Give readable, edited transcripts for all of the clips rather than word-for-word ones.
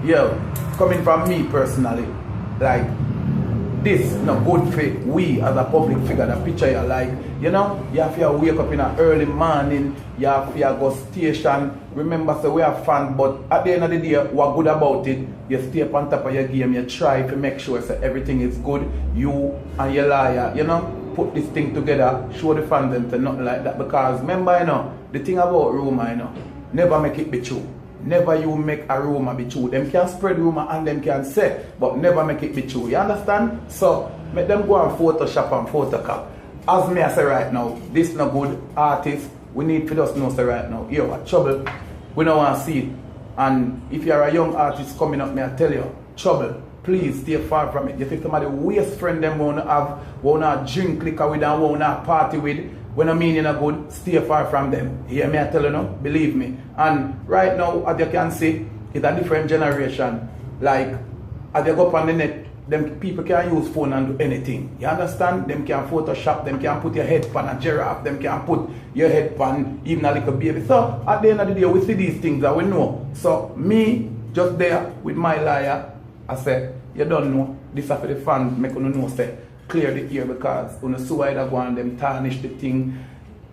yo, coming from me personally, like, this no good for we as a public figure. The picture you like, you know, you have to wake up in an early morning, you have to go station. Remember, so we are fun, but at the end of the day, what good about it, you stay up on top of your game, you try to make sure so everything is good. You and your liar, you know, put this thing together, show the fans them to nothing like that. Because remember, you know, the thing about rumor, you know, never make it be true. Never you make a rumor be true. Them can spread rumor and them can say, but never make it be true. You understand? So, make them go and Photoshop and Photocop. As me I say right now, this no good artist. We need to just know say right now, yo, a trouble. We don't want to see it. And if you're a young artist coming up, me I tell you, trouble. Please stay far from it. You think somebody waste friend them wanna drink liquor with and wanna party with. When I mean you're not good, stay far from them. Hear me I tell you no? Believe me. And right now, as you can see, it's a different generation. Like, as you go up on the net, them people can use phone and do anything. You understand? Them can Photoshop, them can put your head on a giraffe, them can put your head on even a little baby. So, at the end of the day, we see these things that we know. So, me, just there with my liar, I say, you don't know. This is for the fans, make you know, say, clear the air because when the suicide go and them tarnish the thing.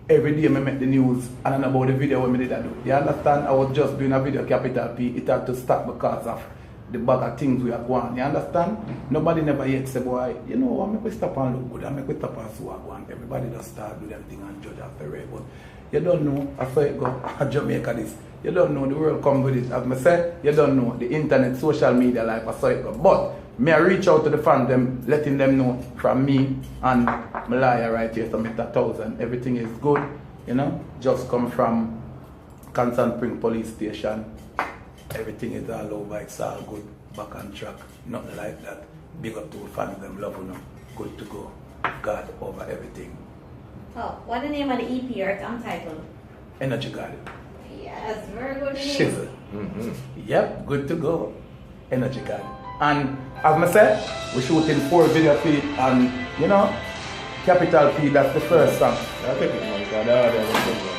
Every day I make the news and I know about the video when I did that do. You understand? I was just doing a video, Capital P. It had to stop because of the bag of things we are going. You understand? Nobody never yet say, boy, you know, I make we stop and look good. I make we stop and so on. Everybody just start do them thing and judge after it. But you don't know, I saw it go, Jamaica this. You don't know, the world come with it. As I said, you don't know, the internet, social media life, I saw it go. But me I reach out to the fans, them, letting them know from me and Malaya right here, so Mr. 1000, everything is good, you know, just come from Constant Spring Police Station, everything is all over, it's all good, back on track, nothing like that. Big up to the fans, them love you know, good to go, God over everything. Oh, what's the name of the EP or song title? Energy God. Yes, very good name. Shizzle. Yep, good to go, Energy God. And as I said, we're shooting 4 video feed and you know, Capital P, that's the first song. I think it's